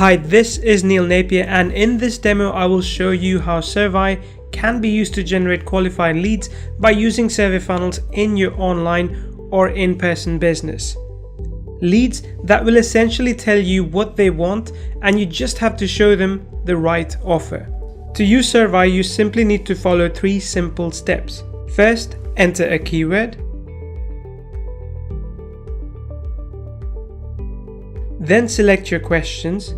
Hi, this is Neil Napier, and in this demo I will show you how SurAI can be used to generate qualified leads by using survey funnels in your online or in-person business. Leads that will essentially tell you what they want, and you just have to show them the right offer. To use SurAI, you simply need to follow 3 simple steps. First, enter a keyword. Then select your questions.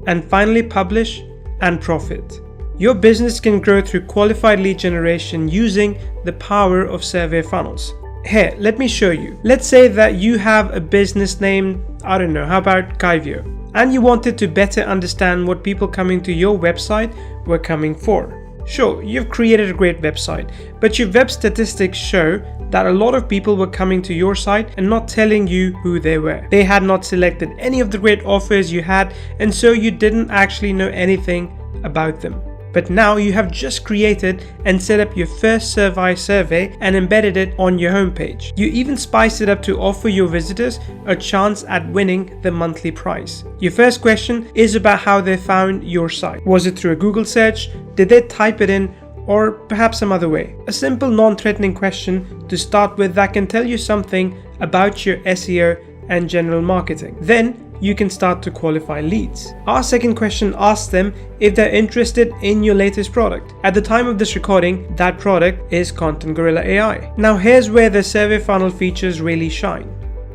And finally, publish and profit. Your business can grow through qualified lead generation using the power of survey funnels. Here, let me show you. Let's say that you have a business named, how about Kaivyo, and you wanted to better understand what people coming to your website were coming for. Sure, you've created a great website, but your web statistics show that a lot of people were coming to your site and not telling you who they were. They had not selected any of the great offers you had, and so you didn't actually know anything about them. But now you have just created and set up your first SurAI survey and embedded it on your homepage. You even spiced it up to offer your visitors a chance at winning the monthly prize. Your first question is about how they found your site. Was it through a Google search? Did they type it in? Or perhaps some other way? A simple non-threatening question to start with that can tell you something about your SEO and general marketing. Then you can start to qualify leads. Our second question asks them if they're interested in your latest product. At the time of this recording, that product is Content Gorilla AI. Now here's where the survey funnel features really shine.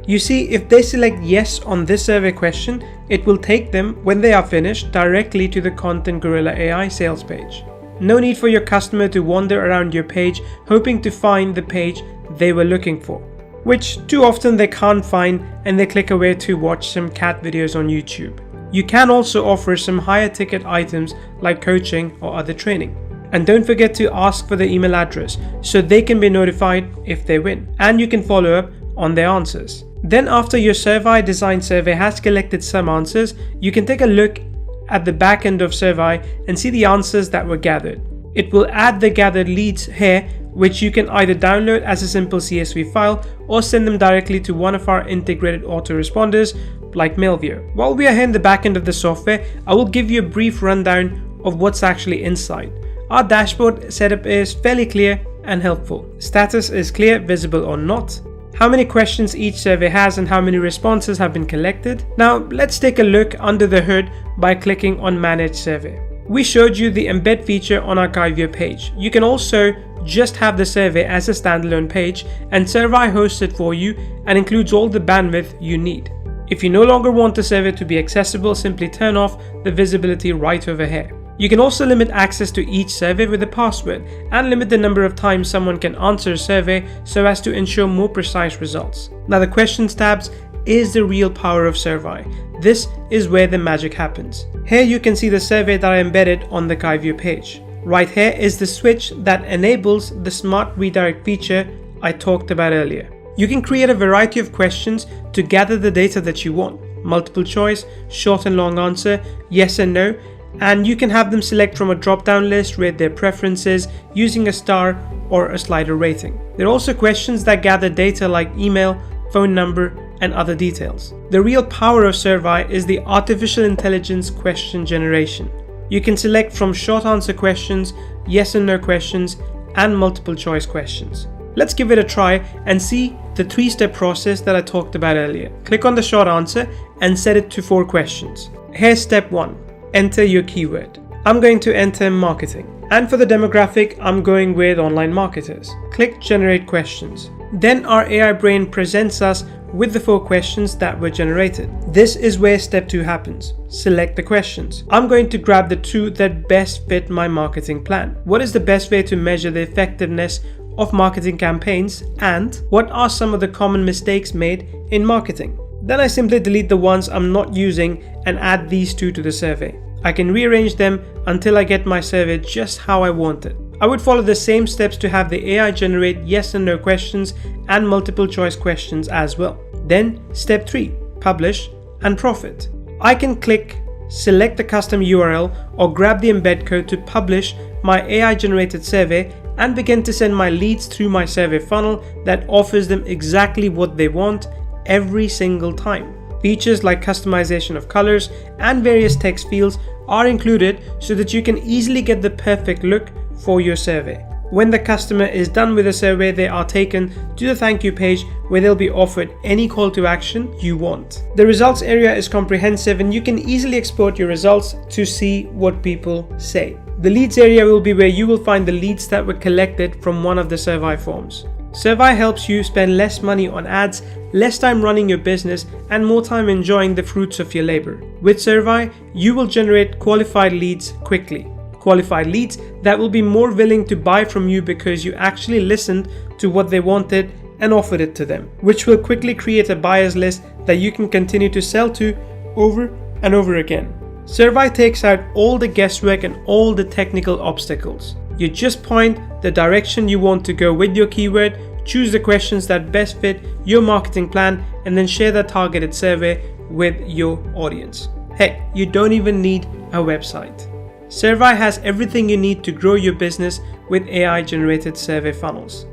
You see, if they select yes on this survey question, it will take them, when they are finished, directly to the Content Gorilla AI sales page. No need for your customer to wander around your page hoping to find the page they were looking for, which too often they can't find, and they click away to watch some cat videos on YouTube. You can also offer some higher ticket items like coaching or other training. And don't forget to ask for the email address so they can be notified if they win, and you can follow up on their answers. Then after your SurAI design survey has collected some answers, you can take a look at the back end of SurAI and see the answers that were gathered. It will add the gathered leads here, which you can either download as a simple CSV file or send them directly to one of our integrated autoresponders like Mailview. While we are here in the back end of the software, I will give you a brief rundown of what's actually inside. Our dashboard setup is fairly clear and helpful. Status is clear, visible or not. How many questions each survey has and how many responses have been collected. Now let's take a look under the hood by clicking on Manage Survey. We showed you the embed feature on our Kaivyo page. You can also just have the survey as a standalone page, and SurAI hosts it for you and includes all the bandwidth you need. If you no longer want the survey to be accessible, simply turn off the visibility right over here. You can also limit access to each survey with a password and limit the number of times someone can answer a survey so as to ensure more precise results. Now the questions tabs is the real power of SurAI. This is where the magic happens. Here you can see the survey that I embedded on the Kaivyo page. Right here is the switch that enables the smart redirect feature I talked about earlier. You can create a variety of questions to gather the data that you want. Multiple choice, short and long answer, yes and no, and you can have them select from a drop-down list, rate their preferences using a star or a slider rating. There are also questions that gather data like email, phone number, and other details. The real power of SurAI is the artificial intelligence question generation. You can select from short answer questions, yes and no questions, and multiple choice questions. Let's give it a try and see the 3-step process that I talked about earlier. Click on the short answer and set it to 4 questions. Here's step 1. Enter your keyword. I'm going to enter marketing. And for the demographic, I'm going with online marketers. Click generate questions. Then our AI brain presents us with the 4 questions that were generated. This is where step 2 happens. Select the questions. I'm going to grab the 2 that best fit my marketing plan. What is the best way to measure the effectiveness of marketing campaigns, and what are some of the common mistakes made in marketing? Then I simply delete the ones I'm not using and add these 2 to the survey. I can rearrange them until I get my survey just how I want it. I would follow the same steps to have the AI generate yes and no questions and multiple choice questions as well. Then step 3, publish and profit. I can click select the custom URL or grab the embed code to publish my AI generated survey and begin to send my leads through my survey funnel that offers them exactly what they want every single time. Features like customization of colors and various text fields are included so that you can easily get the perfect look for your survey. When the customer is done with the survey, they are taken to the thank you page where they'll be offered any call to action you want. The results area is comprehensive and you can easily export your results to see what people say. The leads area will be where you will find the leads that were collected from one of the SurAI forms. SurAI helps you spend less money on ads, less time running your business, and more time enjoying the fruits of your labor. With SurAI, you will generate qualified leads quickly. Qualified leads that will be more willing to buy from you because you actually listened to what they wanted and offered it to them, which will quickly create a buyers list that you can continue to sell to over and over again. SurAI takes out all the guesswork and all the technical obstacles. You just point the direction you want to go with your keyword, choose the questions that best fit your marketing plan, and then share that targeted survey with your audience. Heck, you don't even need a website. SurAI has everything you need to grow your business with AI-generated survey funnels.